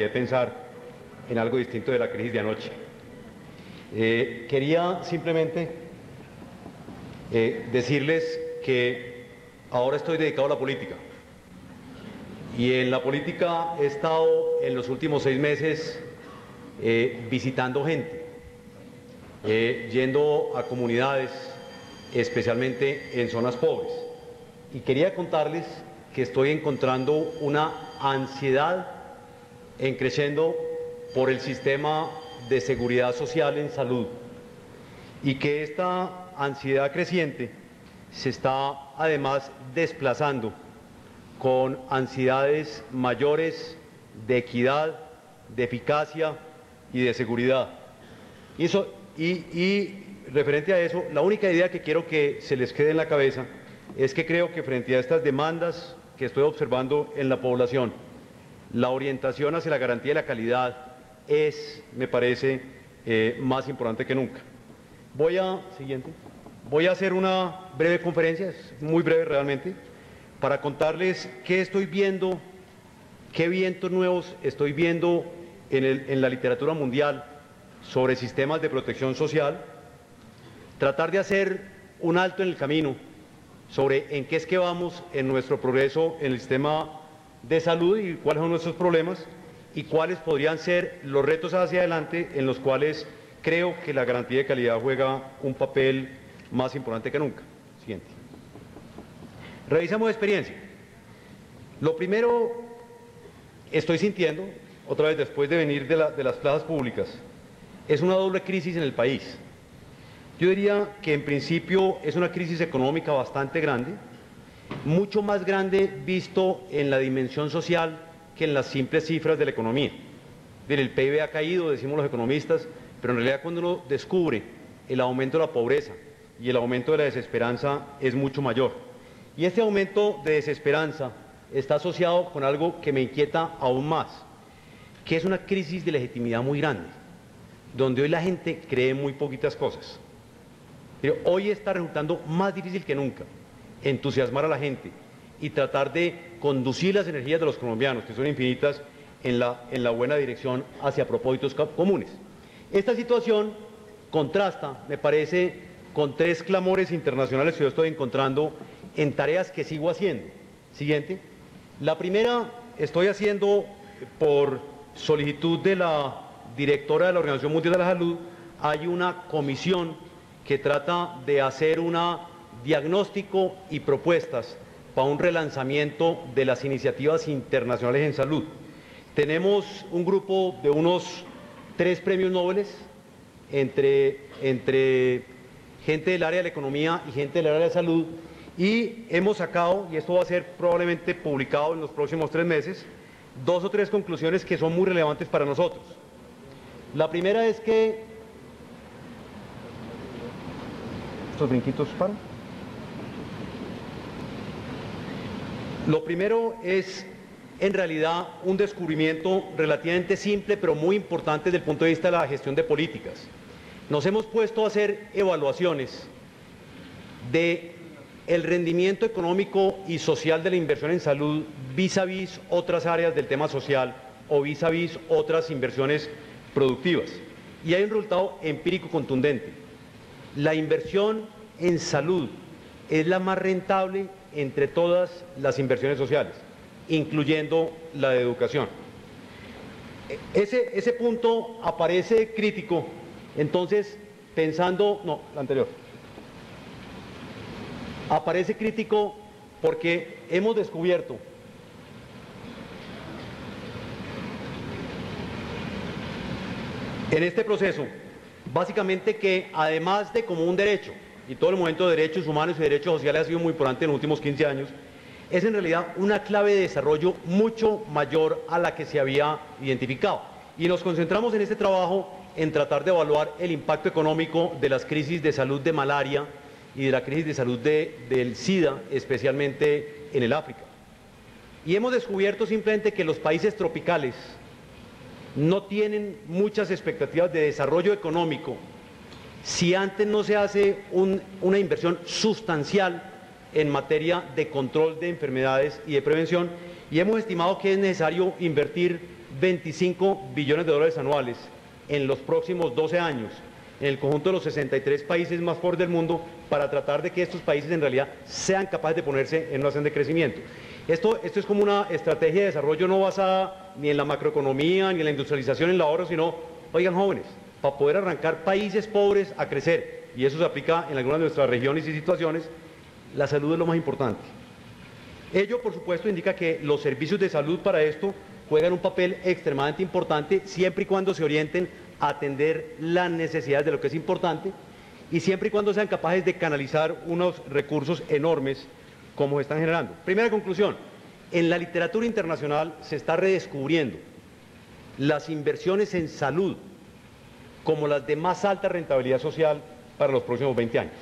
de pensar en algo distinto de la crisis de anoche. Quería simplemente decirles que ahora estoy dedicado a la política. Y en la política he estado en los últimos 6 meses visitando gente, yendo a comunidades, especialmente en zonas pobres. Y quería contarles que estoy encontrando una ansiedad en creciendo por el sistema de seguridad social en salud, y que esta ansiedad creciente se está además desplazando con ansiedades mayores de equidad, de eficacia y de seguridad. Y referente a eso, la única idea que quiero que se les quede en la cabeza es que creo que frente a estas demandas que estoy observando en la población, la orientación hacia la garantía de la calidad es, me parece, más importante que nunca. Voy a hacer una breve conferencia, es muy breve realmente, para contarles qué estoy viendo, qué vientos nuevos estoy viendo en la literatura mundial sobre sistemas de protección social, tratar de hacer un alto en el camino sobre en qué es que vamos en nuestro progreso en el sistema de salud y cuáles son nuestros problemas y cuáles podrían ser los retos hacia adelante en los cuales creo que la garantía de calidad juega un papel más importante que nunca. Siguiente. Revisamos experiencia. Lo primero, estoy sintiendo, otra vez después de venir de las plazas públicas, es una doble crisis en el país. Yo diría que en principio es una crisis económica bastante grande, mucho más grande visto en la dimensión social que en las simples cifras de la economía. Mire, el PIB ha caído, decimos los economistas, pero en realidad cuando uno descubre el aumento de la pobreza y el aumento de la desesperanza es mucho mayor. Y este aumento de desesperanza está asociado con algo que me inquieta aún más, que es una crisis de legitimidad muy grande, donde hoy la gente cree muy poquitas cosas. Pero hoy está resultando más difícil que nunca entusiasmar a la gente y tratar de conducir las energías de los colombianos, que son infinitas, en la buena dirección hacia propósitos comunes. Esta situación contrasta, me parece, con 3 clamores internacionales que yo estoy encontrando en tareas que sigo haciendo. Siguiente. La primera, estoy haciendo por solicitud de la directora de la Organización Mundial de la Salud, hay una comisión que trata de hacer un diagnóstico y propuestas para un relanzamiento de las iniciativas internacionales en salud. Tenemos un grupo de unos 3 premios Nobel entre gente del área de la economía y gente del área de la salud, y hemos sacado, y esto va a ser probablemente publicado en los próximos 3 meses, 2 o 3 conclusiones que son muy relevantes para nosotros. La primera es que estos brinquitos para. Lo primero es, en realidad, un descubrimiento relativamente simple, pero muy importante desde el punto de vista de la gestión de políticas. Nos hemos puesto a hacer evaluaciones de el rendimiento económico y social de la inversión en salud vis a vis otras áreas del tema social o vis a vis otras inversiones productivas. Y hay un resultado empírico contundente. La inversión en salud es la más rentable entre todas las inversiones sociales, incluyendo la de educación. Ese punto aparece crítico, entonces, pensando, no, la anterior. Aparece crítico porque hemos descubierto en este proceso, básicamente, que además de como un derecho, y todo el movimiento de derechos humanos y derechos sociales ha sido muy importante en los últimos 15 años, es en realidad una clave de desarrollo mucho mayor a la que se había identificado. Y nos concentramos en este trabajo en tratar de evaluar el impacto económico de las crisis de salud de malaria y de la crisis de salud del SIDA, especialmente en el África. Y hemos descubierto simplemente que los países tropicales no tienen muchas expectativas de desarrollo económico si antes no se hace una inversión sustancial en materia de control de enfermedades y de prevención, y hemos estimado que es necesario invertir 25 billones de dólares anuales en los próximos 12 años en el conjunto de los 63 países más pobres del mundo para tratar de que estos países en realidad sean capaces de ponerse en una senda de crecimiento. Esto es como una estrategia de desarrollo no basada ni en la macroeconomía, ni en la industrialización, ni en el ahorro, sino, oigan jóvenes, para poder arrancar países pobres a crecer, y eso se aplica en algunas de nuestras regiones y situaciones, la salud es lo más importante. Ello, por supuesto, indica que los servicios de salud para esto juegan un papel extremadamente importante siempre y cuando se orienten a atender las necesidades de lo que es importante y siempre y cuando sean capaces de canalizar unos recursos enormes como se están generando. Primera conclusión, en la literatura internacional se está redescubriendo las inversiones en salud como las de más alta rentabilidad social para los próximos 20 años.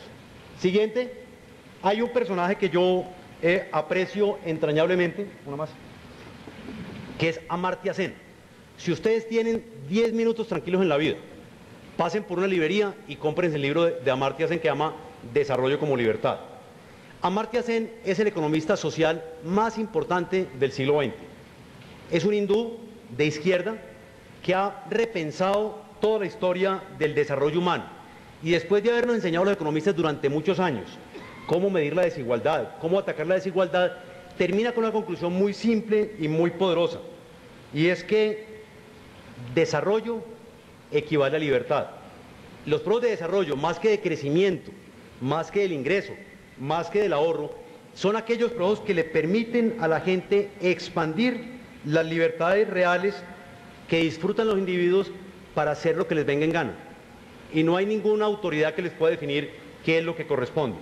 Siguiente, hay un personaje que yo aprecio entrañablemente, una más, que es Amartya Sen. Si ustedes tienen 10 minutos tranquilos en la vida, pasen por una librería y cómprense el libro de Amartya Sen que se llama Desarrollo como Libertad. Amartya Sen es el economista social más importante del siglo XX. Es un hindú de izquierda que ha repensado toda la historia del desarrollo humano y después de habernos enseñado a los economistas durante muchos años cómo medir la desigualdad, cómo atacar la desigualdad, termina con una conclusión muy simple y muy poderosa, y es que desarrollo equivale a libertad. Los productos de desarrollo, más que de crecimiento, más que del ingreso, más que del ahorro, son aquellos productos que le permiten a la gente expandir las libertades reales que disfrutan los individuos para hacer lo que les venga en gana. Y no hay ninguna autoridad que les pueda definir qué es lo que corresponde.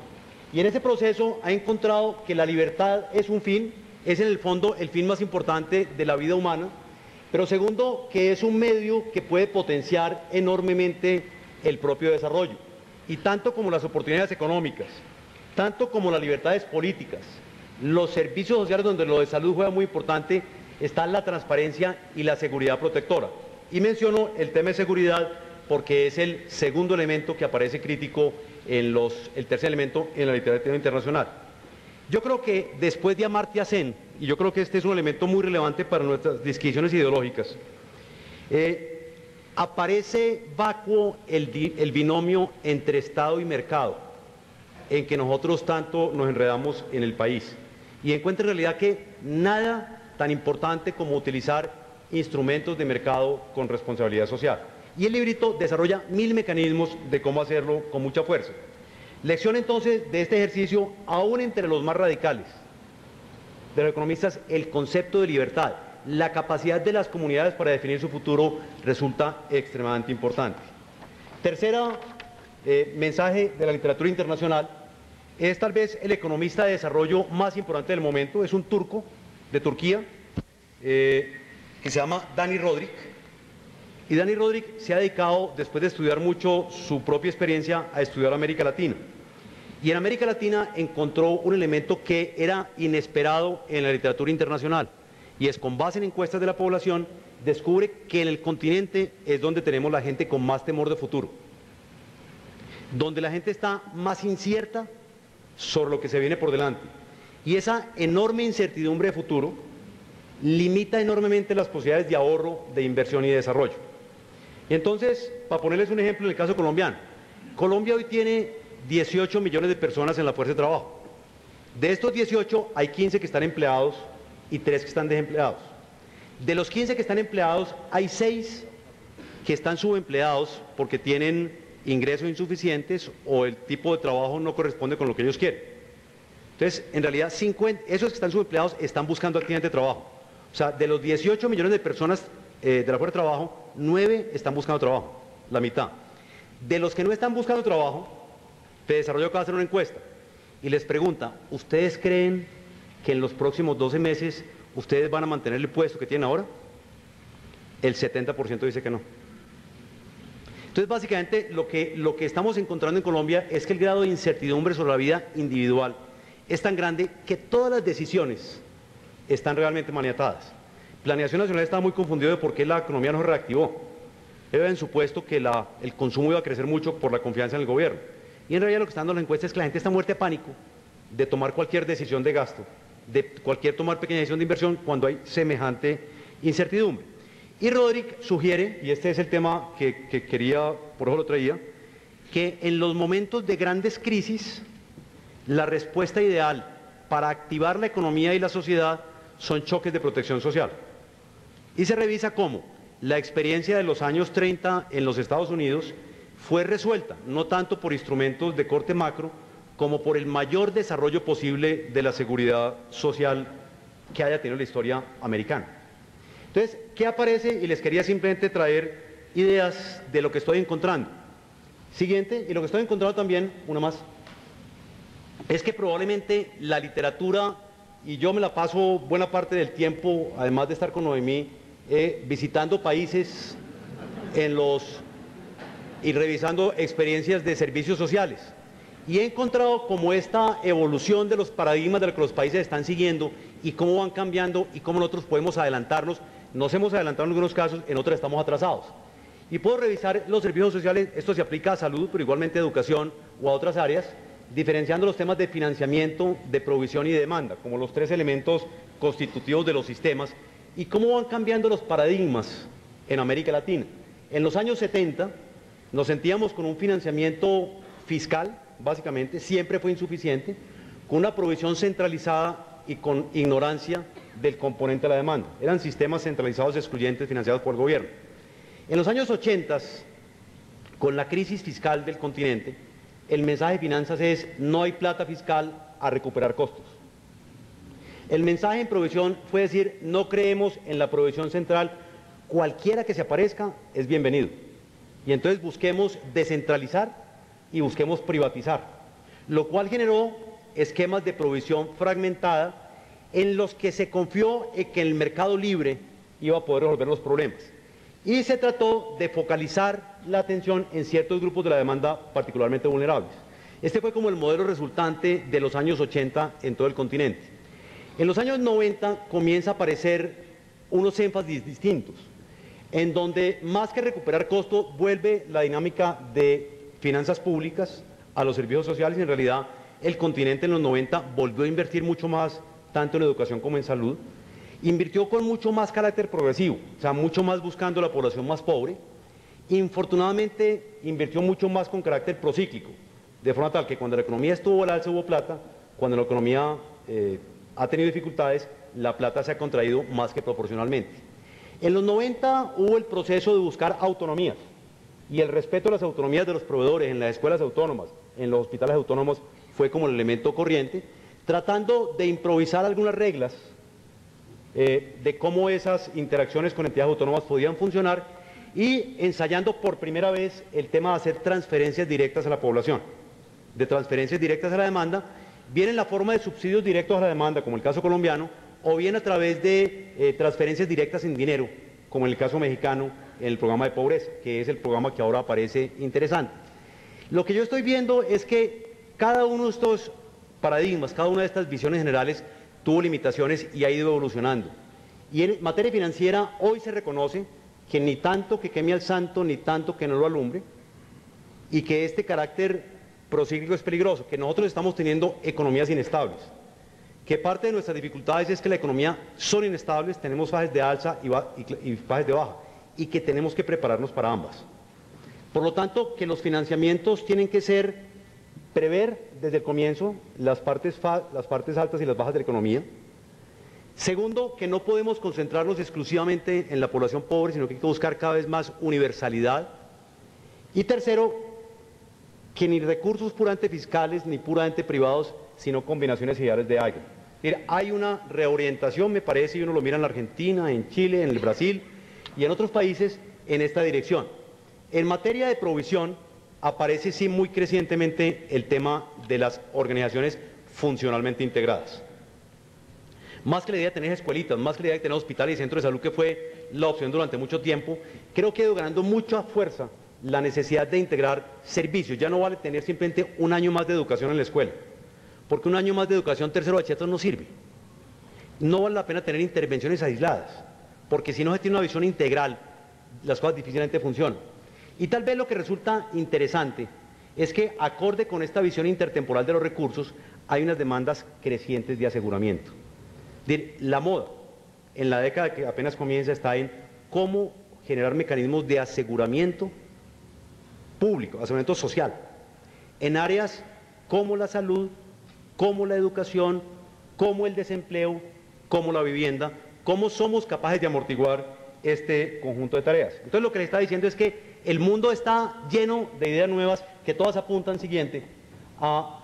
Y en ese proceso ha encontrado que la libertad es un fin, es en el fondo el fin más importante de la vida humana, pero segundo, que es un medio que puede potenciar enormemente el propio desarrollo. Y tanto como las oportunidades económicas, tanto como las libertades políticas, los servicios sociales donde lo de salud juega muy importante, está la transparencia y la seguridad protectora. Y menciono el tema de seguridad porque es el segundo elemento que aparece crítico en el tercer elemento en la literatura internacional. Yo creo que después de Amartya Sen, y yo creo que este es un elemento muy relevante para nuestras disquisiciones ideológicas, aparece vacuo el binomio entre Estado y mercado, en que nosotros tanto nos enredamos en el país. Y encuentro en realidad que nada tan importante como utilizar instrumentos de mercado con responsabilidad social. Y el librito desarrolla 1000 mecanismos de cómo hacerlo con mucha fuerza. Lección entonces de este ejercicio, aún entre los más radicales de los economistas, el concepto de libertad, la capacidad de las comunidades para definir su futuro resulta extremadamente importante. Tercera mensaje de la literatura internacional, es tal vez el economista de desarrollo más importante del momento, es un turco de Turquía, que se llama Dani Rodrik. Y Dani Rodrik se ha dedicado, después de estudiar mucho su propia experiencia, a estudiar América Latina. Y en América Latina encontró un elemento que era inesperado en la literatura internacional. Y es, con base en encuestas de la población, descubre que en el continente es donde tenemos la gente con más temor de futuro. Donde la gente está más incierta sobre lo que se viene por delante. Y esa enorme incertidumbre de futuro limita enormemente las posibilidades de ahorro, de inversión y de desarrollo. Y entonces, para ponerles un ejemplo en el caso colombiano, Colombia hoy tiene 18 millones de personas en la fuerza de trabajo. De estos 18 hay 15 que están empleados y 3 que están desempleados. De los 15 que están empleados hay 6 que están subempleados porque tienen ingresos insuficientes o el tipo de trabajo no corresponde con lo que ellos quieren. Entonces, en realidad, esos que están subempleados están buscando activamente trabajo. O sea, de los 18 millones de personas de la fuerza de trabajo, 9 están buscando trabajo, la mitad. De los que no están buscando trabajo, Fedesarrollo acaba de hacer una encuesta y les pregunta, ¿ustedes creen que en los próximos 12 meses ustedes van a mantener el puesto que tienen ahora? El 70% dice que no. Entonces, básicamente, lo que estamos encontrando en Colombia es que el grado de incertidumbre sobre la vida individual es tan grande que todas las decisiones están realmente maniatadas. Planeación Nacional estaba muy confundido de por qué la economía no se reactivó. Ellos habían supuesto que el consumo iba a crecer mucho por la confianza en el gobierno. Y en realidad lo que están dando las encuestas es que la gente está muerta de pánico de tomar cualquier decisión de gasto, de tomar pequeña decisión de inversión cuando hay semejante incertidumbre. Y Roderick sugiere, y este es el tema que quería, por eso lo traía, que en los momentos de grandes crisis, la respuesta ideal para activar la economía y la sociedad son choques de protección social. Y se revisa cómo la experiencia de los años 30 en los Estados Unidos fue resuelta, no tanto por instrumentos de corte macro, como por el mayor desarrollo posible de la seguridad social que haya tenido la historia americana. Entonces, ¿qué aparece? Y les quería simplemente traer ideas de lo que estoy encontrando. Siguiente, y lo que estoy encontrando también, una más, es que probablemente la literatura, y yo me la paso buena parte del tiempo, además de estar con Noemí, visitando países y revisando experiencias de servicios sociales. Y he encontrado como esta evolución de los paradigmas de lo que los países están siguiendo y cómo van cambiando y cómo nosotros podemos adelantarnos. Nos hemos adelantado en algunos casos, en otros estamos atrasados. Y puedo revisar los servicios sociales, esto se aplica a salud, pero igualmente a educación o a otras áreas, diferenciando los temas de financiamiento, de provisión y de demanda, como los tres elementos constitutivos de los sistemas, y cómo van cambiando los paradigmas en América Latina. En los años 70 nos sentíamos con un financiamiento fiscal, básicamente, siempre fue insuficiente, con una provisión centralizada y con ignorancia del componente de la demanda. Eran sistemas centralizados excluyentes financiados por el gobierno. En los años 80, con la crisis fiscal del continente, el mensaje de finanzas es: no hay plata fiscal a recuperar costos. El mensaje en provisión fue decir: no creemos en la provisión central, cualquiera que se aparezca es bienvenido. Y entonces busquemos descentralizar y busquemos privatizar, lo cual generó esquemas de provisión fragmentada en los que se confió en que el mercado libre iba a poder resolver los problemas. Y se trató de focalizar la atención en ciertos grupos de la demanda particularmente vulnerables. Este fue como el modelo resultante de los años 80 en todo el continente. En los años 90 comienza a aparecer unos énfasis distintos, en donde más que recuperar costo vuelve la dinámica de finanzas públicas a los servicios sociales, y en realidad el continente en los 90 volvió a invertir mucho más, tanto en educación como en salud. Invirtió con mucho más carácter progresivo, o sea, mucho más buscando la población más pobre. Infortunadamente, invirtió mucho más con carácter procíclico, de forma tal que cuando la economía estuvo al alza hubo plata, cuando la economía ha tenido dificultades, la plata se ha contraído más que proporcionalmente. En los 90 hubo el proceso de buscar autonomías, y el respeto a las autonomías de los proveedores en las escuelas autónomas, en los hospitales autónomos, fue como el elemento corriente, tratando de improvisar algunas reglas de cómo esas interacciones con entidades autónomas podían funcionar, y ensayando por primera vez el tema de hacer transferencias directas a la población, de transferencias directas a la demanda, bien en la forma de subsidios directos a la demanda, como el caso colombiano, o bien a través de transferencias directas en dinero, como en el caso mexicano, en el programa de pobreza, que es el programa que ahora parece interesante. Lo que yo estoy viendo es que cada uno de estos paradigmas, cada una de estas visiones generales tuvo limitaciones y ha ido evolucionando. Y en materia financiera hoy se reconoce que ni tanto que queme al santo, ni tanto que no lo alumbre, y que este carácter procíclico es peligroso, que nosotros estamos teniendo economías inestables, que parte de nuestras dificultades es que la economía son inestables, tenemos fases de alza y fases de baja, y que tenemos que prepararnos para ambas. Por lo tanto, que los financiamientos tienen que ser prever desde el comienzo las partes altas y las bajas de la economía. Segundo, que no podemos concentrarnos exclusivamente en la población pobre, sino que hay que buscar cada vez más universalidad. Y tercero, que ni recursos puramente fiscales ni puramente privados, sino combinaciones ideales de algo. Es decir, hay una reorientación, me parece, y uno lo mira en la Argentina, en Chile, en el Brasil y en otros países, en esta dirección. En materia de provisión, aparece sí muy crecientemente el tema de las organizaciones funcionalmente integradas. Más que la idea de tener escuelitas, más que la idea de tener hospitales y centros de salud, que fue la opción durante mucho tiempo, creo que ha ido ganando mucha fuerza la necesidad de integrar servicios. Ya no vale tener simplemente un año más de educación en la escuela, porque un año más de educación tercero bachillerato no sirve. No vale la pena tener intervenciones aisladas, porque si no se tiene una visión integral, las cosas difícilmente funcionan. Y tal vez lo que resulta interesante es que, acorde con esta visión intertemporal de los recursos, hay unas demandas crecientes de aseguramiento. La moda, en la década que apenas comienza, está en cómo generar mecanismos de aseguramiento público, aseguramiento social, en áreas como la salud, como la educación, como el desempleo, como la vivienda, cómo somos capaces de amortiguar este conjunto de tareas. Entonces lo que le está diciendo es que el mundo está lleno de ideas nuevas que todas apuntan, siguiente, a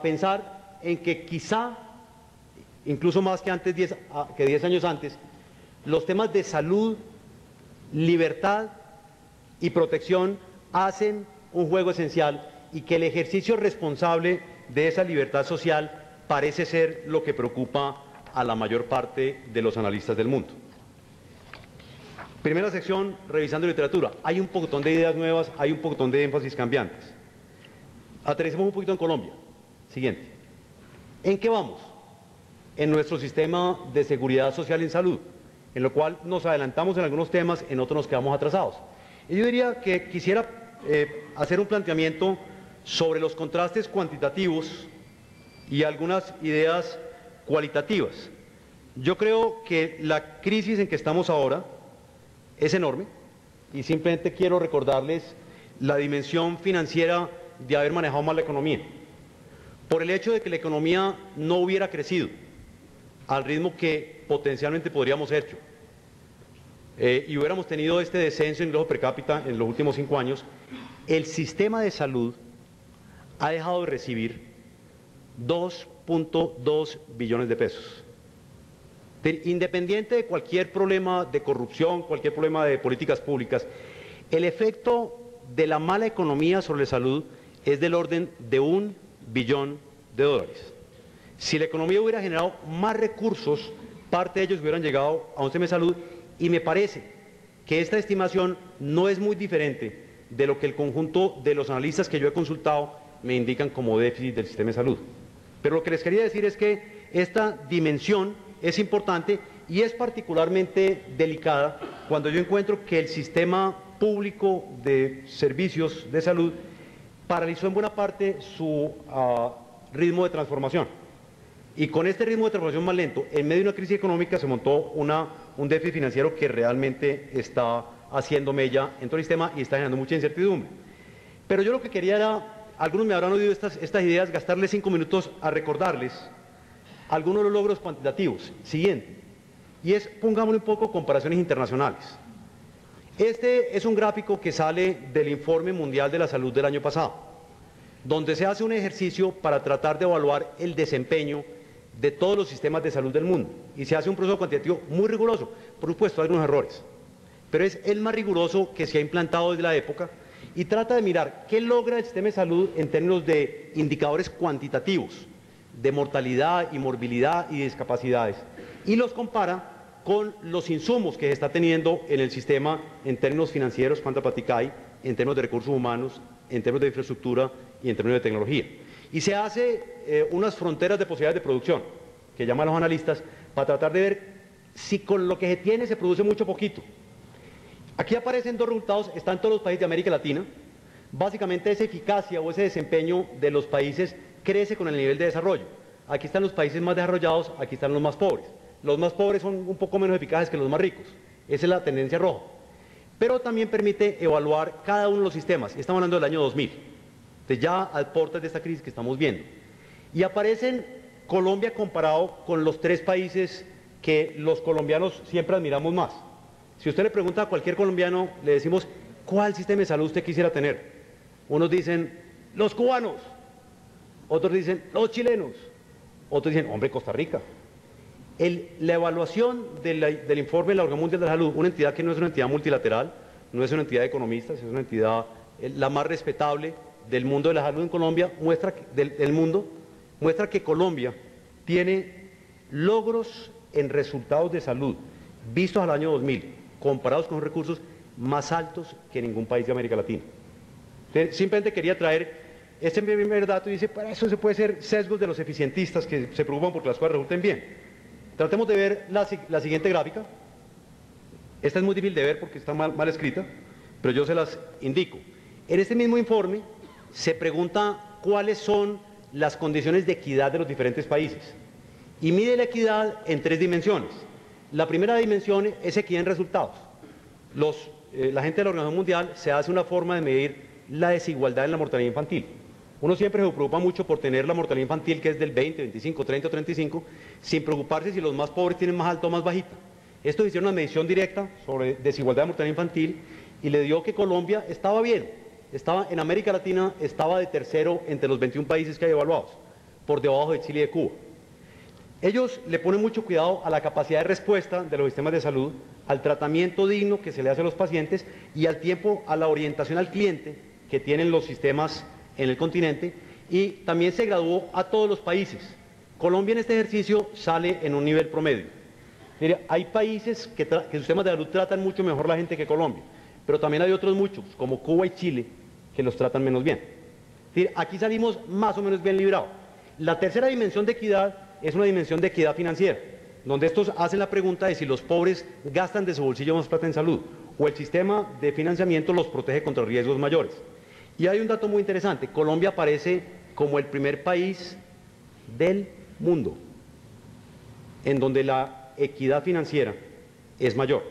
pensar en que quizá, incluso más que antes, 10 años antes, los temas de salud, libertad y protección hacen un juego esencial y que el ejercicio responsable de esa libertad social parece ser lo que preocupa a la mayor parte de los analistas del mundo. Primera sección, revisando literatura. Hay un poquitón de ideas nuevas, hay un poquitón de énfasis cambiantes. Aterricemos un poquito en Colombia. Siguiente. ¿En qué vamos? En nuestro sistema de seguridad social en salud, en lo cual nos adelantamos en algunos temas, en otros nos quedamos atrasados. Y yo diría que quisiera hacer un planteamiento sobre los contrastes cuantitativos y algunas ideas cualitativas. Yo creo que la crisis en que estamos ahora es enorme y simplemente quiero recordarles la dimensión financiera de haber manejado mal la economía. Por el hecho de que la economía no hubiera crecido al ritmo que potencialmente podríamos haber hecho y hubiéramos tenido este descenso en ingreso per cápita en los últimos 5 años, el sistema de salud ha dejado de recibir 2.2 billones de pesos. Independiente de cualquier problema de corrupción, cualquier problema de políticas públicas, el efecto de la mala economía sobre la salud es del orden de $1 billón. Si la economía hubiera generado más recursos, parte de ellos hubieran llegado a un sistema de salud, y me parece que esta estimación no es muy diferente de lo que el conjunto de los analistas que yo he consultado me indican como déficit del sistema de salud. Pero lo que les quería decir es que esta dimensión es importante y es particularmente delicada cuando yo encuentro que el sistema público de servicios de salud paralizó en buena parte su ritmo de transformación. Y con este ritmo de transformación más lento, en medio de una crisis económica se montó un déficit financiero que realmente está haciendo mella en todo el sistema y está generando mucha incertidumbre. Pero yo lo que quería era, algunos me habrán oído estas ideas, gastarles 5 minutos a recordarles algunos de los logros cuantitativos. Siguiente, y es, pongámosle un poco comparaciones internacionales. Este es un gráfico que sale del Informe Mundial de la Salud del año pasado, donde se hace un ejercicio para tratar de evaluar el desempeño de todos los sistemas de salud del mundo, y se hace un proceso cuantitativo muy riguroso. Por supuesto, hay algunos errores, pero es el más riguroso que se ha implantado desde la época, y trata de mirar qué logra el sistema de salud en términos de indicadores cuantitativos, de mortalidad y morbilidad y discapacidades, y los compara con los insumos que se está teniendo en el sistema en términos financieros, cuánta plática hay, en términos de recursos humanos, en términos de infraestructura y en términos de tecnología. Y se hace unas fronteras de posibilidades de producción, que llaman los analistas, para tratar de ver si con lo que se tiene se produce mucho o poquito. Aquí aparecen dos resultados, están todos los países de América Latina. Básicamente esa eficacia o ese desempeño de los países crece con el nivel de desarrollo. Aquí están los países más desarrollados, aquí están los más pobres. Los más pobres son un poco menos eficaces que los más ricos. Esa es la tendencia roja. Pero también permite evaluar cada uno de los sistemas. Estamos hablando del año 2000. Entonces ya a puertas de esta crisis que estamos viendo. Y aparecen Colombia comparado con los 3 países que los colombianos siempre admiramos más. Si usted le pregunta a cualquier colombiano, le decimos, ¿cuál sistema de salud usted quisiera tener? Unos dicen, los cubanos. Otros dicen, los chilenos. Otros dicen, hombre, Costa Rica. La evaluación del informe de la Organización Mundial de la Salud, una entidad que no es una entidad multilateral, no es una entidad de economistas, es una entidad la más respetable del mundo de la salud en Colombia, del mundo, muestra que Colombia tiene logros en resultados de salud vistos al año 2000, comparados con recursos más altos que ningún país de América Latina. Entonces, simplemente quería traer este primer dato y dice, para eso se puede ser sesgos de los eficientistas que se preocupan porque las cosas resulten bien. Tratemos de ver la siguiente gráfica. Esta es muy difícil de ver porque está mal escrita, pero yo se las indico. En este mismo informe se pregunta cuáles son las condiciones de equidad de los diferentes países y mide la equidad en 3 dimensiones. La primera dimensión es equidad en resultados. La gente de la Organización Mundial se hace una forma de medir la desigualdad en la mortalidad infantil. Uno siempre se preocupa mucho por tener la mortalidad infantil, que es del 20, 25, 30 o 35, sin preocuparse si los más pobres tienen más alta o más bajita. Esto hicieron una medición directa sobre desigualdad de mortalidad infantil y le dio que Colombia estaba bien. En América Latina estaba de tercero entre los 21 países que hay evaluados, por debajo de Chile y de Cuba. Ellos le ponen mucho cuidado a la capacidad de respuesta de los sistemas de salud, al tratamiento digno que se le hace a los pacientes y al tiempo, a la orientación al cliente que tienen los sistemas en el continente, y también se graduó a todos los países. Colombia en este ejercicio sale en un nivel promedio. Mire, hay países que sistemas de salud tratan mucho mejor a la gente que Colombia, pero también hay otros muchos, como Cuba y Chile, que los tratan menos bien. Aquí salimos más o menos bien librados. La tercera dimensión de equidad es una dimensión de equidad financiera, donde estos hacen la pregunta de si los pobres gastan de su bolsillo más plata en salud, o el sistema de financiamiento los protege contra riesgos mayores. Y hay un dato muy interesante: Colombia aparece como el primer país del mundo en donde la equidad financiera es mayor.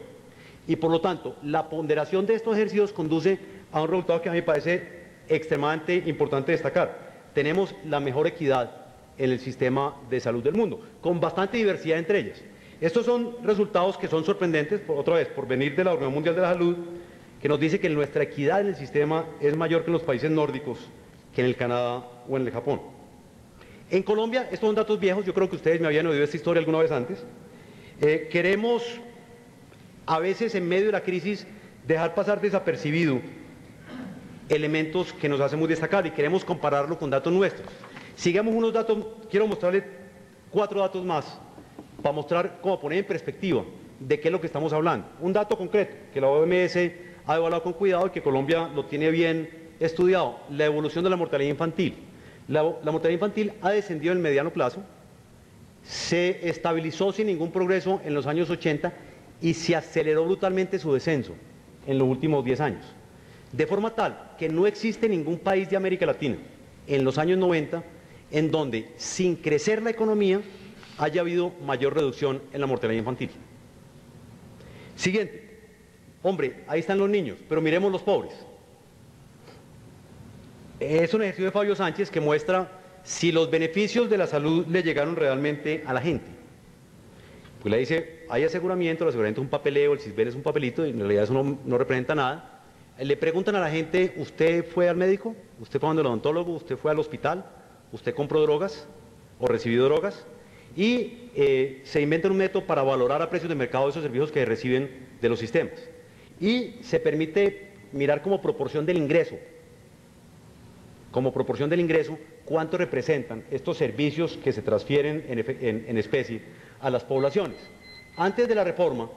Y por lo tanto, la ponderación de estos ejercicios conduce a un resultado que a mí me parece extremadamente importante destacar. Tenemos la mejor equidad en el sistema de salud del mundo, con bastante diversidad entre ellas. Estos son resultados que son sorprendentes, otra vez, por venir de la Organización Mundial de la Salud, que nos dice que nuestra equidad en el sistema es mayor que en los países nórdicos, que en el Canadá o en el Japón. En Colombia, estos son datos viejos, yo creo que ustedes me habían oído esta historia alguna vez antes. Queremos, a veces en medio de la crisis, dejar pasar desapercibido elementos que nos hacen muy destacar y queremos compararlo con datos nuestros. Sigamos unos datos, quiero mostrarles 4 datos más para mostrar, cómo poner en perspectiva de qué es lo que estamos hablando. Un dato concreto que la OMS ha evaluado con cuidado y que Colombia lo tiene bien estudiado: la evolución de la mortalidad infantil. La mortalidad infantil ha descendido en el mediano plazo, se estabilizó sin ningún progreso en los años 80 y se aceleró brutalmente su descenso en los últimos 10 años. De forma tal que no existe ningún país de América Latina en los años 90 en donde, sin crecer la economía, haya habido mayor reducción en la mortalidad infantil. Siguiente. Hombre, ahí están los niños, pero miremos los pobres. Es un ejercicio de Fabio Sánchez que muestra si los beneficios de la salud le llegaron realmente a la gente. Pues le dice, hay aseguramiento, el aseguramiento es un papeleo, el CISBEN es un papelito, y en realidad eso no representa nada. Le preguntan a la gente, ¿usted fue al médico? ¿Usted fue al odontólogo? ¿Usted fue al hospital? ¿Usted compró drogas o recibió drogas? Y se inventan un método para valorar a precios de mercado esos servicios que reciben de los sistemas. Y se permite mirar como proporción del ingreso, cuánto representan estos servicios que se transfieren en especie a las poblaciones. Antes de la reforma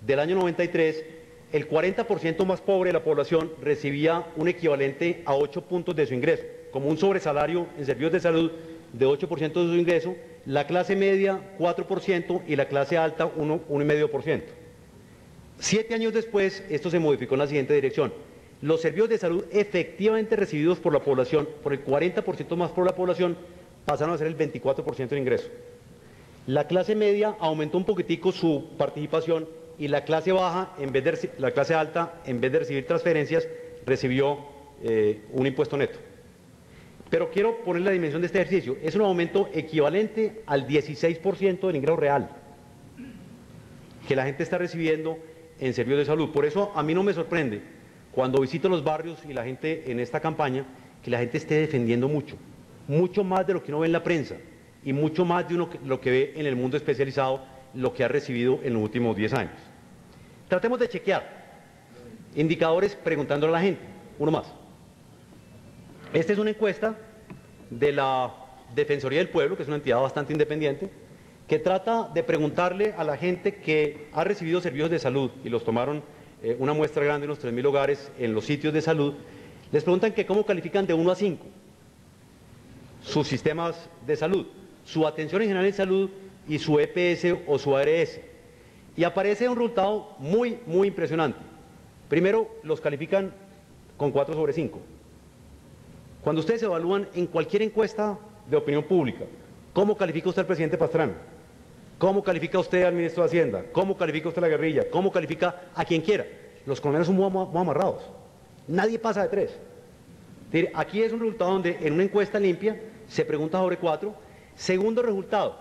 del año 93, el 40% más pobre de la población recibía un equivalente a 8 puntos de su ingreso, como un sobresalario en servicios de salud de 8% de su ingreso, la clase media 4% y la clase alta 1,5%. 7 años después, esto se modificó en la siguiente dirección: los servicios de salud efectivamente recibidos por la población, por el 40% más por la población, pasaron a ser el 24% de ingreso. La clase media aumentó un poquitico su participación y la clase baja, la clase alta, en vez de recibir transferencias, recibió un impuesto neto. Pero quiero poner la dimensión de este ejercicio: es un aumento equivalente al 16% del ingreso real que la gente está recibiendo en servicios de salud. Por eso a mí no me sorprende cuando visito los barrios y la gente en esta campaña, que la gente esté defendiendo mucho más de lo que uno ve en la prensa y mucho más de lo que ve en el mundo especializado, lo que ha recibido en los últimos 10 años. Tratemos de chequear indicadores preguntándole a la gente. Uno más. Esta es una encuesta de la Defensoría del Pueblo, que es una entidad bastante independiente, que trata de preguntarle a la gente que ha recibido servicios de salud, y los tomaron una muestra grande, unos 3.000 hogares en los sitios de salud. Les preguntan que cómo califican de 1 a 5 sus sistemas de salud, su atención en general en salud y su EPS o su ARS. Y aparece un resultado muy impresionante. Primero, los califican con 4 sobre 5. Cuando ustedes evalúan en cualquier encuesta de opinión pública, ¿cómo califica usted al presidente Pastrana? ¿Cómo califica usted al ministro de Hacienda? ¿Cómo califica usted a la guerrilla? ¿Cómo califica a quien quiera? Los colombianos son muy amarrados. Nadie pasa de 3. Aquí es un resultado donde en una encuesta limpia se pregunta sobre 4. Segundo resultado,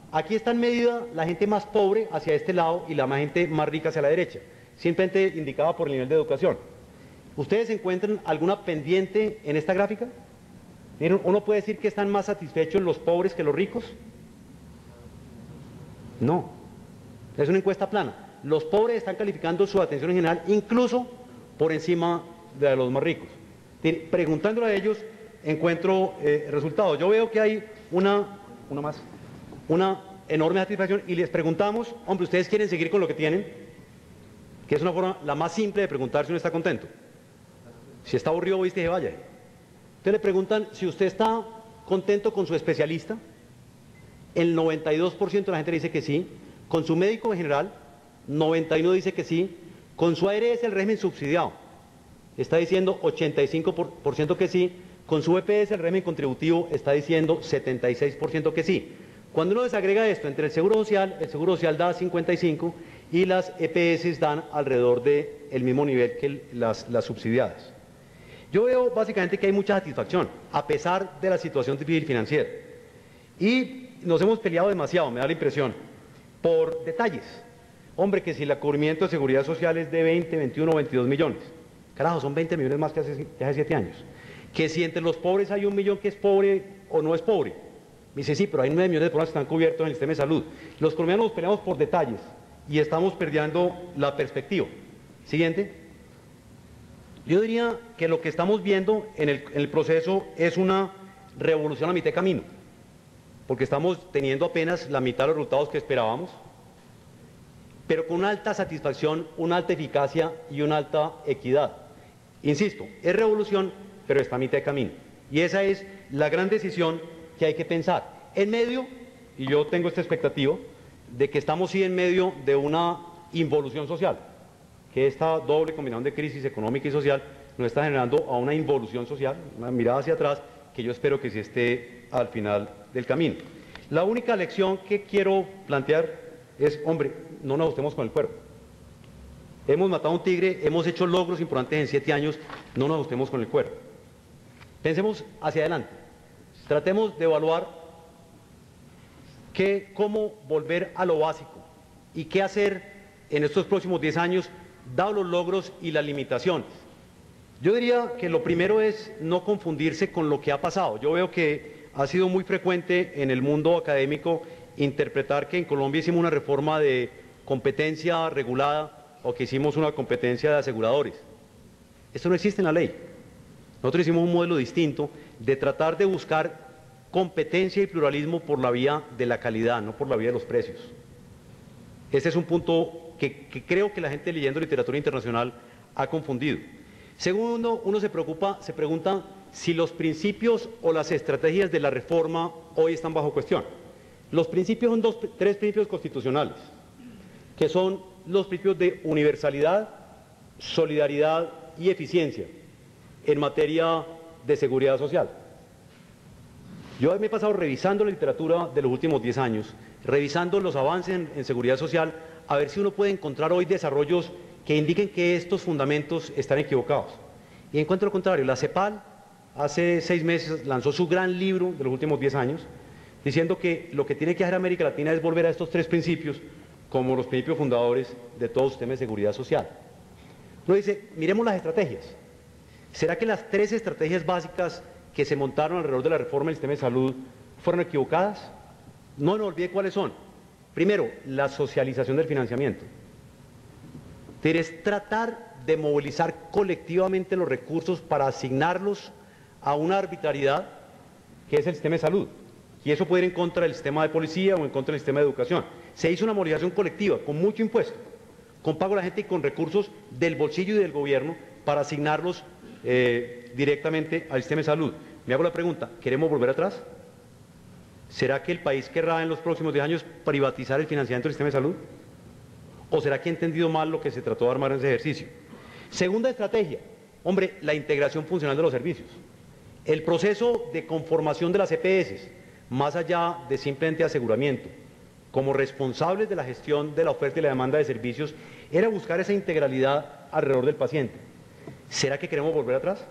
aquí está en medida la gente más pobre hacia este lado y la gente más rica hacia la derecha, simplemente indicada por el nivel de educación. ¿Ustedes encuentran alguna pendiente en esta gráfica? ¿Uno puede decir que están más satisfechos los pobres que los ricos? No, es una encuesta plana. Los pobres están calificando su atención en general incluso por encima de los más ricos. Preguntándole a ellos, encuentro resultados. Yo veo que hay una enorme satisfacción y les preguntamos, hombre, ¿ustedes quieren seguir con lo que tienen? Que es una forma la más simple de preguntar si uno está contento. Si está aburrido, viste, que vaya. Ustedes le preguntan si usted está contento con su especialista. El 92% de la gente dice que sí. Con su médico en general, 91% dice que sí. Con su ARS, el régimen subsidiado, está diciendo 85% que sí. Con su EPS, el régimen contributivo, está diciendo 76% que sí. Cuando uno desagrega esto entre el Seguro Social da 55% y las EPS dan alrededor del mismo nivel que las subsidiadas. Yo veo básicamente que hay mucha satisfacción, a pesar de la situación difícil financiera. Y nos hemos peleado demasiado, me da la impresión, por detalles. Hombre, que si el cubrimiento de seguridad social es de 20, 21, 22 millones. Carajo, son 20 millones más que hace 7 años. Que si entre los pobres hay 1 millón que es pobre o no es pobre. Me dice, sí, pero hay 9 millones de personas que están cubiertos en el sistema de salud. Los colombianos nos peleamos por detalles y estamos perdiendo la perspectiva. Siguiente. Yo diría que lo que estamos viendo en el proceso es una revolución a mitad de camino, porque estamos teniendo apenas la mitad de los resultados que esperábamos, pero con una alta satisfacción, una alta eficacia y una alta equidad. Insisto, es revolución, pero está a mitad de camino. Y esa es la gran decisión que hay que pensar. En medio, y yo tengo esta expectativa, de que estamos sí en medio de una involución social, que esta doble combinación de crisis económica y social nos está generando a una involución social, una mirada hacia atrás, que yo espero que sí esté al final del camino. La única lección que quiero plantear es, hombre, no nos ajustemos con el cuervo. Hemos matado a un tigre, hemos hecho logros importantes en 7 años, no nos ajustemos con el cuervo. Pensemos hacia adelante. Tratemos de evaluar cómo volver a lo básico y qué hacer en estos próximos 10 años, dados los logros y las limitaciones. Yo diría que lo primero es no confundirse con lo que ha pasado. Yo veo que ha sido muy frecuente en el mundo académico interpretar que en Colombia hicimos una reforma de competencia regulada o que hicimos una competencia de aseguradores. Esto no existe en la ley. Nosotros hicimos un modelo distinto de tratar de buscar competencia y pluralismo por la vía de la calidad, no por la vía de los precios. Este es un punto que creo que la gente leyendo literatura internacional ha confundido. Segundo, uno se pregunta si los principios o las estrategias de la reforma hoy están bajo cuestión. Los principios son 3 principios constitucionales, que son los principios de universalidad, solidaridad y eficiencia en materia de seguridad social. Yo me he pasado revisando la literatura de los últimos 10 años, revisando los avances en seguridad social, a ver si uno puede encontrar hoy desarrollos que indiquen que estos fundamentos están equivocados. Y encuentro lo contrario. La CEPAL hace 6 meses lanzó su gran libro de los últimos 10 años, diciendo que lo que tiene que hacer América Latina es volver a estos 3 principios como los principios fundadores de todo sistema de seguridad social. Uno dice, miremos las estrategias. ¿Será que las 3 estrategias básicas que se montaron alrededor de la reforma del sistema de salud fueron equivocadas? No nos olvide cuáles son. Primero, la socialización del financiamiento. Es tratar de movilizar colectivamente los recursos para asignarlos a una arbitrariedad que es el sistema de salud. Y eso puede ir en contra del sistema de policía o en contra del sistema de educación. Se hizo una movilización colectiva con mucho impuesto, con pago a la gente y con recursos del bolsillo y del gobierno para asignarlos directamente al sistema de salud. Me hago la pregunta, ¿queremos volver atrás? ¿Será que el país querrá en los próximos 10 años privatizar el financiamiento del sistema de salud? ¿O será que ha entendido mal lo que se trató de armar en ese ejercicio? Segunda estrategia, hombre, la integración funcional de los servicios. El proceso de conformación de las EPS, más allá de simplemente aseguramiento, como responsables de la gestión de la oferta y la demanda de servicios, era buscar esa integralidad alrededor del paciente. ¿Será que queremos volver atrás?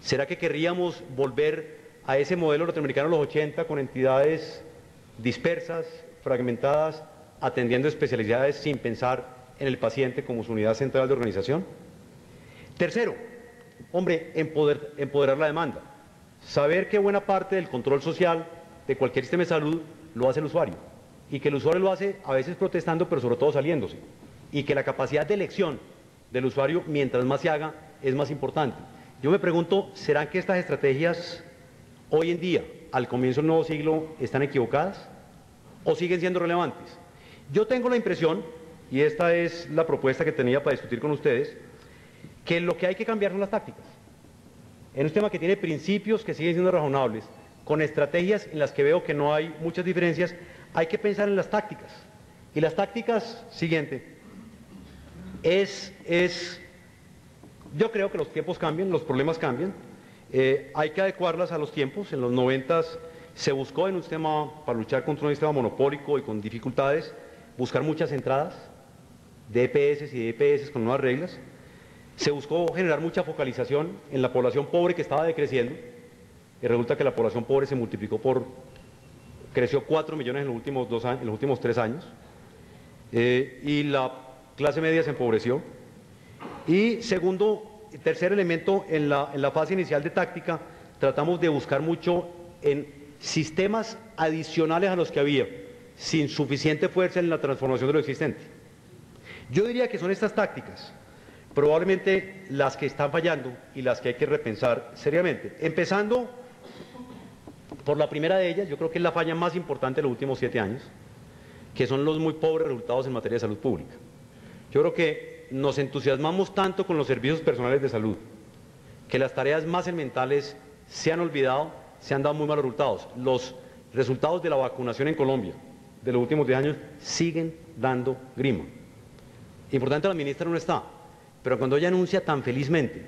¿Será que querríamos volver a ese modelo norteamericano de los 80 con entidades dispersas, fragmentadas, atendiendo especialidades sin pensar en el paciente como su unidad central de organización? Tercero, hombre, empoderar la demanda. Saber que buena parte del control social de cualquier sistema de salud lo hace el usuario y que el usuario lo hace a veces protestando, pero sobre todo saliéndose, y que la capacidad de elección del usuario, mientras más se haga, es más importante. Yo me pregunto, ¿serán que estas estrategias hoy en día, al comienzo del nuevo siglo, están equivocadas o siguen siendo relevantes? Yo tengo la impresión, y esta es la propuesta que tenía para discutir con ustedes, que lo que hay que cambiar son las tácticas. En un tema que tiene principios que siguen siendo razonables, con estrategias en las que veo que no hay muchas diferencias, hay que pensar en las tácticas. Y las tácticas, siguiente, yo creo que los tiempos cambian, los problemas cambian, hay que adecuarlas a los tiempos. En los 90 se buscó en un sistema, para luchar contra un sistema monopólico y con dificultades, buscar muchas entradas de EPS y de EPS con nuevas reglas. Se buscó generar mucha focalización en la población pobre que estaba decreciendo, y resulta que la población pobre se multiplicó creció 4 millones en los últimos 3 años, y la clase media se empobreció. Y tercer elemento, en la fase inicial de táctica, tratamos de buscar mucho en sistemas adicionales a los que había, sin suficiente fuerza en la transformación de lo existente. Yo diría que son estas tácticas probablemente las que están fallando y las que hay que repensar seriamente. Empezando por la primera de ellas, yo creo que es la falla más importante de los últimos 7 años, que son los muy pobres resultados en materia de salud pública. Yo creo que nos entusiasmamos tanto con los servicios personales de salud, que las tareas más elementales se han olvidado, se han dado muy malos resultados. Los resultados de la vacunación en Colombia de los últimos 10 años siguen dando grima. Y por tanto la ministra no está. Pero cuando ella anuncia tan felizmente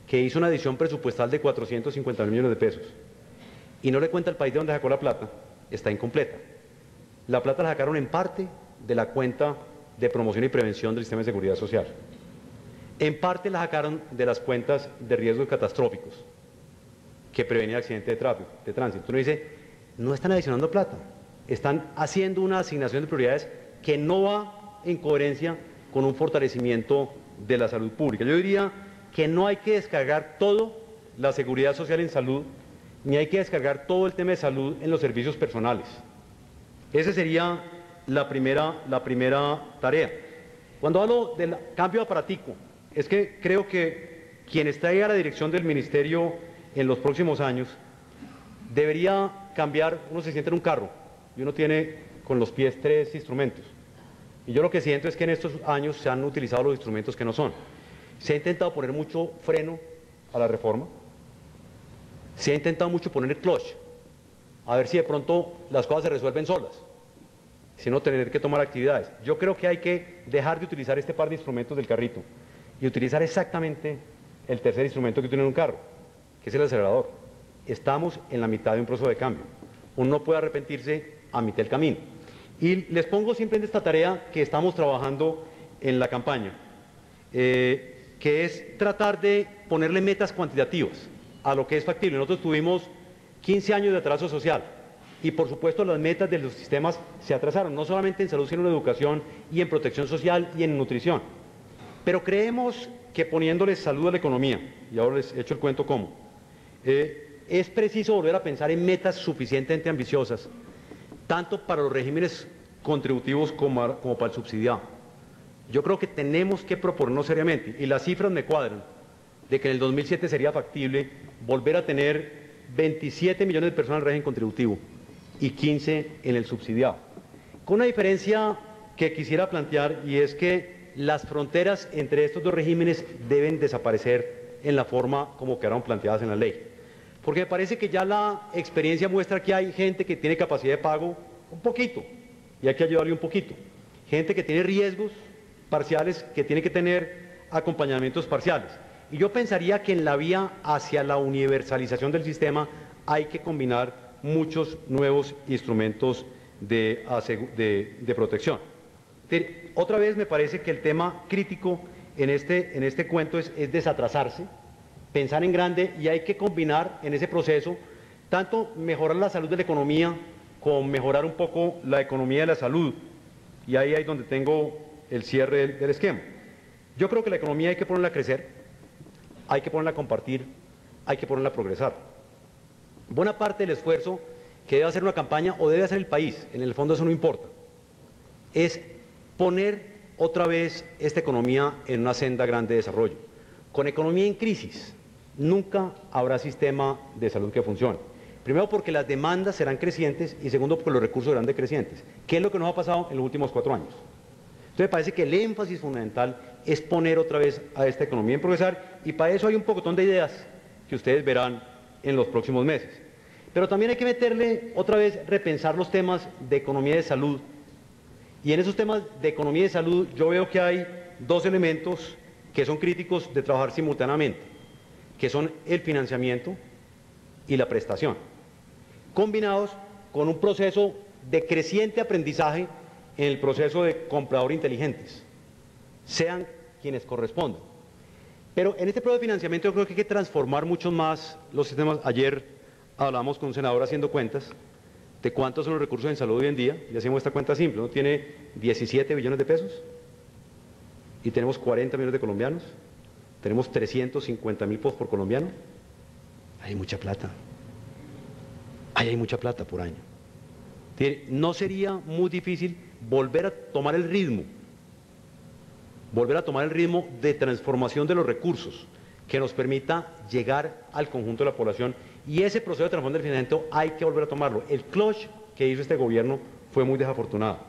que hizo una adición presupuestal de 450.000 millones de pesos y no le cuenta al país de dónde sacó la plata, está incompleta. La plata la sacaron en parte de la cuenta de promoción y prevención del sistema de seguridad social. En parte la sacaron de las cuentas de riesgos catastróficos que prevenía accidentes de tránsito. Uno dice, no están adicionando plata, están haciendo una asignación de prioridades que no va en coherencia con un fortalecimiento de la salud pública. Yo diría que no hay que descargar todo la seguridad social en salud, ni hay que descargar todo el tema de salud en los servicios personales. Esa sería la primera tarea. Cuando hablo del cambio aparatico, es que creo que quien está ahí a la dirección del ministerio en los próximos años debería cambiar. Uno se siente en un carro y uno tiene con los pies 3 instrumentos. Y yo lo que siento es que en estos años se han utilizado los instrumentos que no son. Se ha intentado poner mucho freno a la reforma, se ha intentado mucho poner el clutch, a ver si de pronto las cosas se resuelven solas, sino tener que tomar actividades. Yo creo que hay que dejar de utilizar este par de instrumentos del carrito y utilizar exactamente el tercer instrumento que tiene un carro, que es el acelerador. Estamos en la mitad de un proceso de cambio. Uno no puede arrepentirse a mitad del camino. Y les pongo siempre en esta tarea que estamos trabajando en la campaña, que es tratar de ponerle metas cuantitativas a lo que es factible. Nosotros tuvimos 15 años de atraso social y por supuesto las metas de los sistemas se atrasaron, no solamente en salud, sino en educación y en protección social y en nutrición. Pero creemos que poniéndoles salud a la economía, y ahora les echo el cuento cómo, es preciso volver a pensar en metas suficientemente ambiciosas, tanto para los regímenes contributivos como para el subsidiado. Yo creo que tenemos que proponernos seriamente, y las cifras me cuadran, de que en el 2007 sería factible volver a tener 27 millones de personas en régimen contributivo y 15 en el subsidiado. Con una diferencia que quisiera plantear, y es que las fronteras entre estos dos regímenes deben desaparecer en la forma como quedaron planteadas en la ley. Porque me parece que ya la experiencia muestra que hay gente que tiene capacidad de pago un poquito, y hay que ayudarle un poquito. Gente que tiene riesgos parciales, que tiene que tener acompañamientos parciales. Y yo pensaría que en la vía hacia la universalización del sistema hay que combinar muchos nuevos instrumentos de protección. Otra vez me parece que el tema crítico en este cuento es desatrasarse, pensar en grande, y hay que combinar en ese proceso tanto mejorar la salud de la economía con mejorar un poco la economía de la salud. Y ahí es donde tengo el cierre del esquema. Yo creo que la economía hay que ponerla a crecer, hay que ponerla a compartir, hay que ponerla a progresar. Buena parte del esfuerzo que debe hacer una campaña o debe hacer el país, en el fondo eso no importa, es poner otra vez esta economía en una senda grande de desarrollo. Con economía en crisis nunca habrá sistema de salud que funcione. Primero porque las demandas serán crecientes y segundo porque los recursos serán decrecientes. ¿Qué es lo que nos ha pasado en los últimos 4 años? Entonces me parece que el énfasis fundamental es poner otra vez a esta economía en progresar, y para eso hay un pocotón de ideas que ustedes verán en los próximos meses. Pero también hay que meterle otra vez, repensar los temas de economía de salud. Y en esos temas de economía de salud yo veo que hay 2 elementos que son críticos de trabajar simultáneamente, que son el financiamiento y la prestación, combinados con un proceso de creciente aprendizaje en el proceso de comprador inteligentes, sean quienes correspondan. Pero en este proceso de financiamiento yo creo que hay que transformar mucho más los sistemas. Ayer hablamos con un senador haciendo cuentas de cuántos son los recursos en salud hoy en día, y hacemos esta cuenta simple, uno tiene 17 billones de pesos y tenemos 40 millones de colombianos, tenemos 350.000 pesos por colombiano, hay mucha plata, hay mucha plata por año. No sería muy difícil volver a tomar el ritmo de transformación de los recursos que nos permita llegar al conjunto de la población, y ese proceso de transformación del financiamiento hay que volver a tomarlo. El clutch que hizo este gobierno fue muy desafortunado.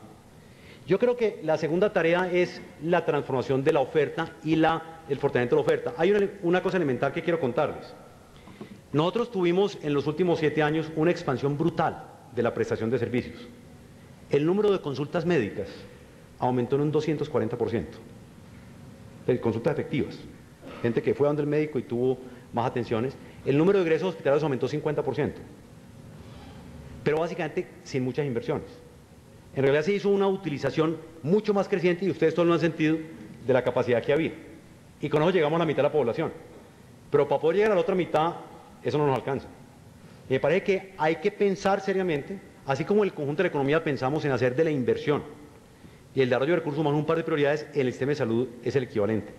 Yo creo que la segunda tarea es la transformación de la oferta y el fortalecimiento de la oferta. Hay una cosa elemental que quiero contarles. Nosotros tuvimos en los últimos 7 años una expansión brutal de la prestación de servicios. El número de consultas médicas aumentó en un 240%, de consultas efectivas, gente que fue donde el médico y tuvo más atenciones. El número de ingresos hospitalarios aumentó 50%, pero básicamente sin muchas inversiones. En realidad se hizo una utilización mucho más creciente, y ustedes todos lo han sentido, de la capacidad que había. Y con eso llegamos a la mitad de la población. Pero para poder llegar a la otra mitad, eso no nos alcanza. Y me parece que hay que pensar seriamente, así como el conjunto de la economía pensamos en hacer de la inversión y el desarrollo de recursos humanos un par de prioridades, en el sistema de salud es el equivalente,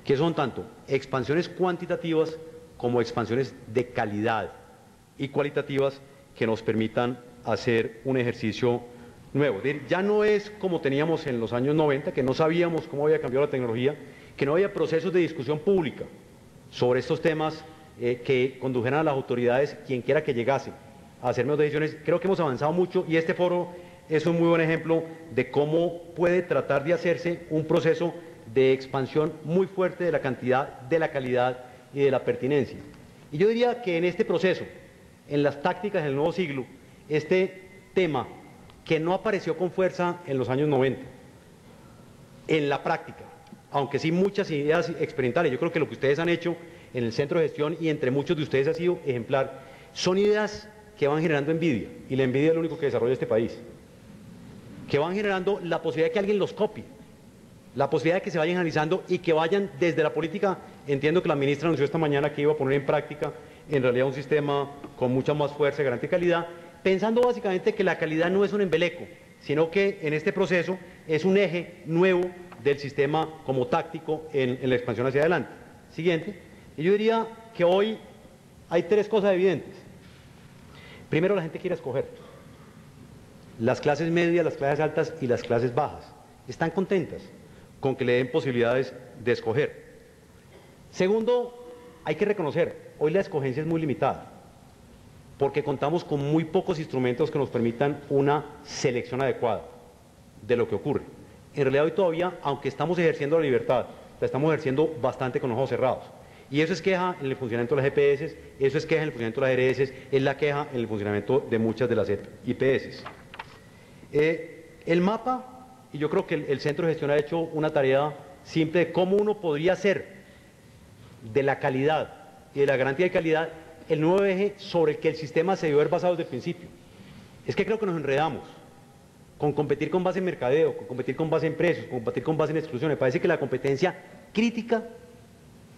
que son tanto expansiones cuantitativas como expansiones de calidad y cualitativas que nos permitan hacer un ejercicio nuevo. Ya no es como teníamos en los años 90, que no sabíamos cómo había cambiado la tecnología, que no había procesos de discusión pública sobre estos temas que condujeran a las autoridades, quien quiera que llegase, a hacer mejores decisiones. Creo que hemos avanzado mucho, y este foro es un muy buen ejemplo de cómo puede tratar de hacerse un proceso de expansión muy fuerte de la cantidad, de la calidad y de la pertinencia. Y yo diría que en este proceso, en las tácticas del nuevo siglo, este tema que no apareció con fuerza en los años 90, en la práctica, aunque sí muchas ideas experimentales, yo creo que lo que ustedes han hecho en el centro de gestión y entre muchos de ustedes ha sido ejemplar, son ideas que van generando envidia, y la envidia es lo único que desarrolla este país, que van generando la posibilidad de que alguien los copie, la posibilidad de que se vayan analizando y que vayan desde la política. Entiendo que la ministra anunció esta mañana que iba a poner en práctica en realidad un sistema con mucha más fuerza, garantía de calidad, pensando básicamente que la calidad no es un embeleco, sino que en este proceso es un eje nuevo del sistema como táctico en la expansión hacia adelante. Siguiente. Y yo diría que hoy hay 3 cosas evidentes. Primero, la gente quiere escoger. Las clases medias, las clases altas y las clases bajas están contentas con que le den posibilidades de escoger. Segundo, hay que reconocer, hoy la escogencia es muy limitada, porque contamos con muy pocos instrumentos que nos permitan una selección adecuada de lo que ocurre. En realidad hoy todavía, aunque estamos ejerciendo la libertad, la estamos ejerciendo bastante con los ojos cerrados. Y eso es queja en el funcionamiento de las EPS, eso es queja en el funcionamiento de las ERS, es la queja en el funcionamiento de muchas de las IPS. El mapa, y yo creo que el centro de gestión ha hecho una tarea simple de cómo uno podría hacer de la calidad y de la garantía de calidad el nuevo eje sobre el que el sistema se debió haber basado desde el principio. Es que creo que nos enredamos con competir con base en mercadeo, con competir con base en precios, con competir con base en exclusión. Me parece que la competencia crítica,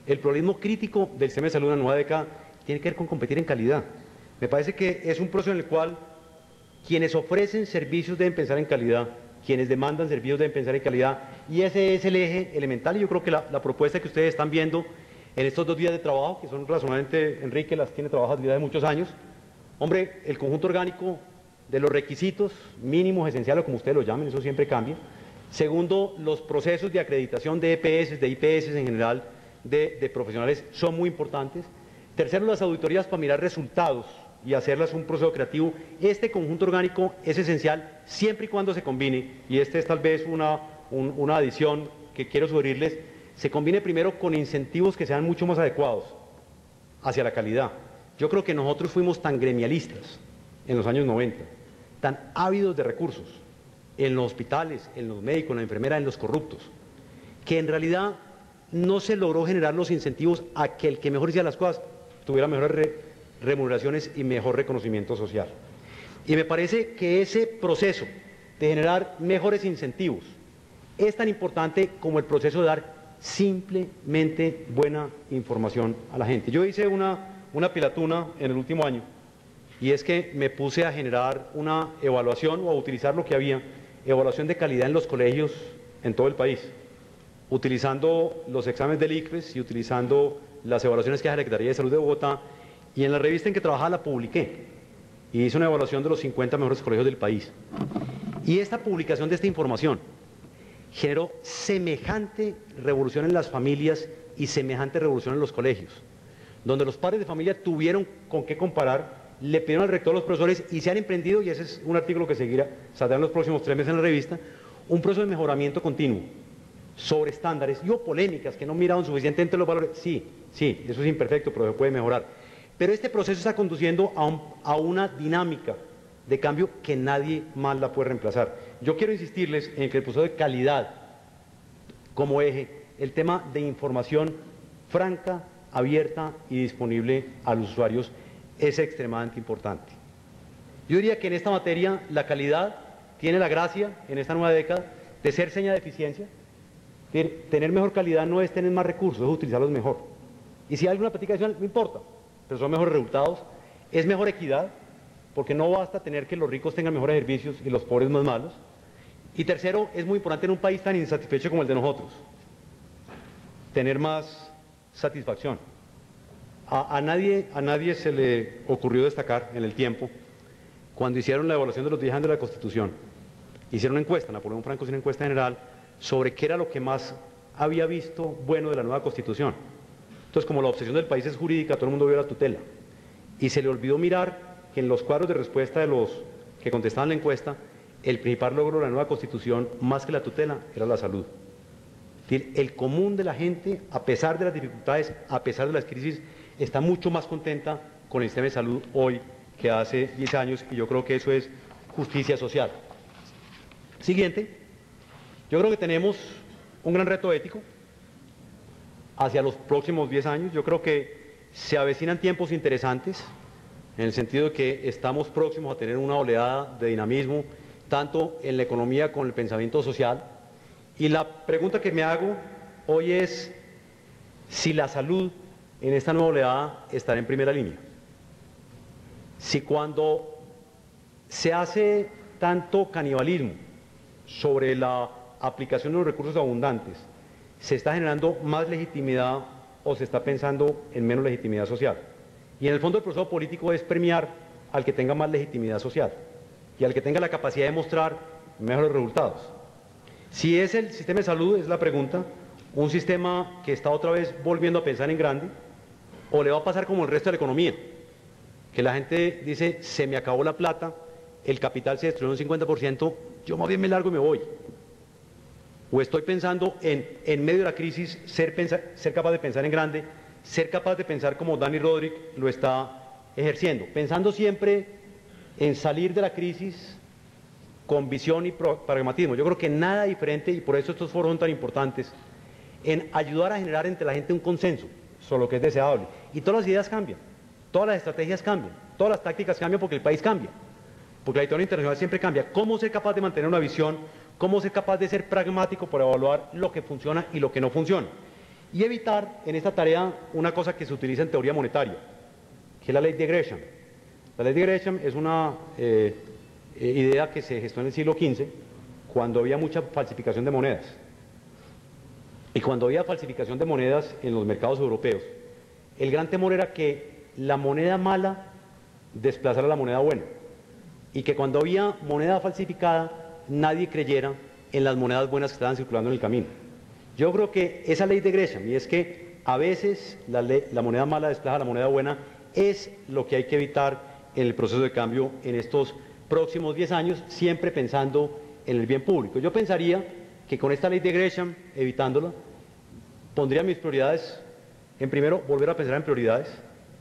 el pluralismo crítico del sistema de salud en la nueva década tiene que ver con competir en calidad. Me parece que es un proceso en el cual quienes ofrecen servicios deben pensar en calidad, quienes demandan servicios deben pensar en calidad, y ese es el eje elemental. Y yo creo que la propuesta que ustedes están viendo en estos 2 días de trabajo, que son razonablemente, Enrique las tiene trabajadas desde hace muchos años, hombre, el conjunto orgánico de los requisitos mínimos, esenciales, o como ustedes lo llamen, eso siempre cambia. Segundo, los procesos de acreditación de EPS, de IPS en general, de profesionales son muy importantes. Tercero, las auditorías para mirar resultados y hacerlas un proceso creativo. Este conjunto orgánico es esencial siempre y cuando se combine, y este es tal vez una adición que quiero sugerirles, se combine primero con incentivos que sean mucho más adecuados hacia la calidad. Yo creo que nosotros fuimos tan gremialistas en los años 90, tan ávidos de recursos, en los hospitales, en los médicos, en la enfermera, en los corruptos, que en realidad no se logró generar los incentivos a que el que mejor hiciera las cosas tuviera mejores remuneraciones y mejor reconocimiento social. Y me parece que ese proceso de generar mejores incentivos es tan importante como el proceso de dar simplemente buena información a la gente. Yo hice una pilatuna en el último año, y es que me puse a generar una evaluación o a utilizar lo que había, evaluación de calidad en los colegios en todo el país, utilizando los exámenes del ICFES y utilizando las evaluaciones que hace la Secretaría de Salud de Bogotá, y en la revista en que trabajaba la publiqué, y hice una evaluación de los 50 mejores colegios del país. Y esta publicación de esta información generó semejante revolución en las familias y semejante revolución en los colegios, donde los padres de familia tuvieron con qué comparar, le pidieron al rector, a los profesores, y se han emprendido, y ese es un artículo que seguirá, saldrá en los próximos 3 meses en la revista, un proceso de mejoramiento continuo sobre estándares. Y hubo polémicas que no miraron suficientemente los valores. Sí, eso es imperfecto, pero se puede mejorar. Pero este proceso está conduciendo a una dinámica de cambio que nadie más la puede reemplazar. Yo quiero insistirles en que el proceso de calidad como eje, el tema de información franca, abierta y disponible a los usuarios es extremadamente importante. Yo diría que en esta materia la calidad tiene la gracia, en esta nueva década, de ser seña de eficiencia. Tener mejor calidad no es tener más recursos, es utilizarlos mejor. Y si hay alguna práctica adicional, no importa, pero son mejores resultados. Es mejor equidad, porque no basta tener que los ricos tengan mejores servicios y los pobres más malos. Y tercero, es muy importante en un país tan insatisfecho como el de nosotros, tener más satisfacción. A nadie se le ocurrió destacar en el tiempo, cuando hicieron la evaluación de los 10 años de la Constitución, hicieron una encuesta, Napoleón Franco hizo una encuesta general sobre qué era lo que más había visto bueno de la nueva Constitución. Entonces, como la obsesión del país es jurídica, todo el mundo vio la tutela, y se le olvidó mirar que en los cuadros de respuesta de los que contestaban la encuesta, el principal logro de la nueva Constitución, más que la tutela, era la salud. El común de la gente, a pesar de las dificultades, a pesar de las crisis, está mucho más contenta con el sistema de salud hoy que hace 10 años, y yo creo que eso es justicia social. Siguiente, yo creo que tenemos un gran reto ético hacia los próximos 10 años. Yo creo que se avecinan tiempos interesantes, en el sentido de que estamos próximos a tener una oleada de dinamismo, tanto en la economía como en el pensamiento social. Y la pregunta que me hago hoy es si la salud en esta nueva oleada estará en primera línea. Si cuando se hace tanto canibalismo sobre la aplicación de los recursos abundantes, se está generando más legitimidad o se está pensando en menos legitimidad social. Y en el fondo el proceso político es premiar al que tenga más legitimidad social y al que tenga la capacidad de mostrar mejores resultados. Si es el sistema de salud, es la pregunta, un sistema que está otra vez volviendo a pensar en grande, o le va a pasar como el resto de la economía, que la gente dice, se me acabó la plata, el capital se destruyó un 50%, yo más bien me largo y me voy. O estoy pensando en medio de la crisis, ser capaz de pensar en grande, ser capaz de pensar como Dani Rodrik lo está ejerciendo, pensando siempre en salir de la crisis con visión y pragmatismo. Yo creo que nada diferente, y por eso estos foros son tan importantes, en ayudar a generar entre la gente un consenso sobre lo que es deseable. Y todas las ideas cambian, todas las estrategias cambian, todas las tácticas cambian porque el país cambia. porque la historia internacional siempre cambia. ¿Cómo ser capaz de mantener una visión? ¿Cómo ser capaz de ser pragmático para evaluar lo que funciona y lo que no funciona? Y evitar en esta tarea una cosa que se utiliza en teoría monetaria, que es la ley de Gresham. La ley de Gresham es una idea que se gestó en el siglo XV, cuando había mucha falsificación de monedas. Y cuando había falsificación de monedas en los mercados europeos, el gran temor era que la moneda mala desplazara la moneda buena. Y que cuando había moneda falsificada, nadie creyera en las monedas buenas que estaban circulando en el camino. Yo creo que esa ley de Gresham, y es que a veces la moneda mala desplaza la moneda buena, es lo que hay que evitar en el proceso de cambio en estos próximos 10 años, siempre pensando en el bien público. Yo pensaría que con esta ley de Gresham, evitándola, pondría mis prioridades en primero, volver a pensar en prioridades.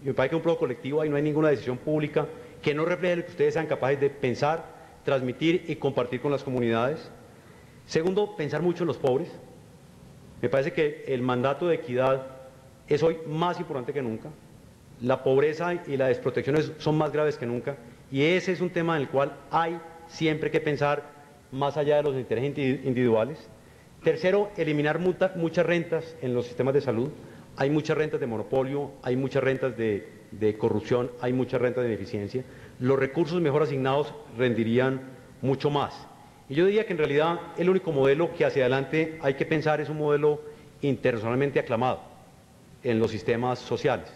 Y me parece que un proceso colectivo, ahí no hay ninguna decisión pública que no refleje lo que ustedes sean capaces de pensar, transmitir y compartir con las comunidades. Segundo, pensar mucho en los pobres. Me parece que el mandato de equidad es hoy más importante que nunca. La pobreza y la desprotección son más graves que nunca, y ese es un tema en el cual hay siempre que pensar más allá de los intereses individuales. Tercero, eliminar muchas rentas en los sistemas de salud. Hay muchas rentas de monopolio, hay muchas rentas de corrupción, hay muchas rentas de ineficiencia. Los recursos mejor asignados rendirían mucho más. Y yo diría que en realidad el único modelo que hacia adelante hay que pensar es un modelo internacionalmente aclamado en los sistemas sociales.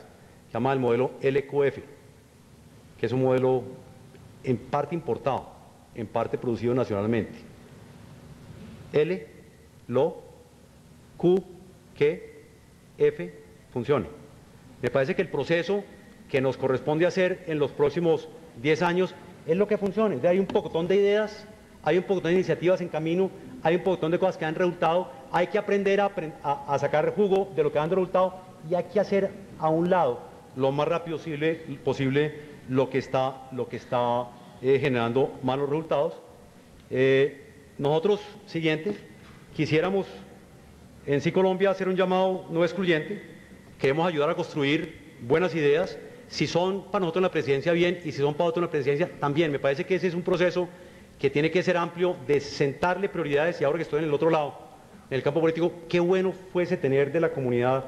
Se llama el modelo LQF, que es un modelo en parte importado, en parte producido nacionalmente. L, lo, Q, que, F, funcione. Me parece que el proceso que nos corresponde hacer en los próximos 10 años es lo que funcione. Hay un pocotón de ideas, hay un pocotón de iniciativas en camino, hay un pocotón de cosas que han resultado, hay que aprender a sacar jugo de lo que han resultado y hay que hacer a un lado lo más rápido posible lo que está generando malos resultados. Nosotros, siguiente, quisiéramos en Sí Colombia hacer un llamado no excluyente. Queremos ayudar a construir buenas ideas, si son para nosotros en la presidencia bien y si son para otros en la presidencia también. Me parece que ese es un proceso que tiene que ser amplio, de sentarle prioridades, y ahora que estoy en el otro lado, en el campo político, qué bueno fuese tener de la comunidad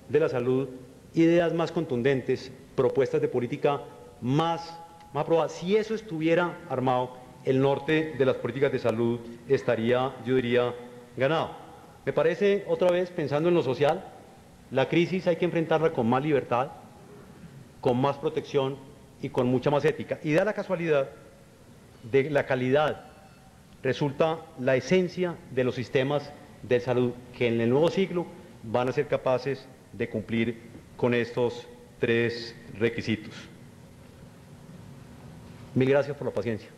de la salud ideas más contundentes, propuestas de política más aprobadas. Si eso estuviera armado, el norte de las políticas de salud estaría, yo diría, ganado. Me parece, otra vez, pensando en lo social, la crisis hay que enfrentarla con más libertad, con más protección y con mucha más ética. Y da la casualidad de la calidad resulta la esencia de los sistemas de salud que en el nuevo siglo van a ser capaces de cumplir con estos 3 requisitos. Mil gracias por la paciencia.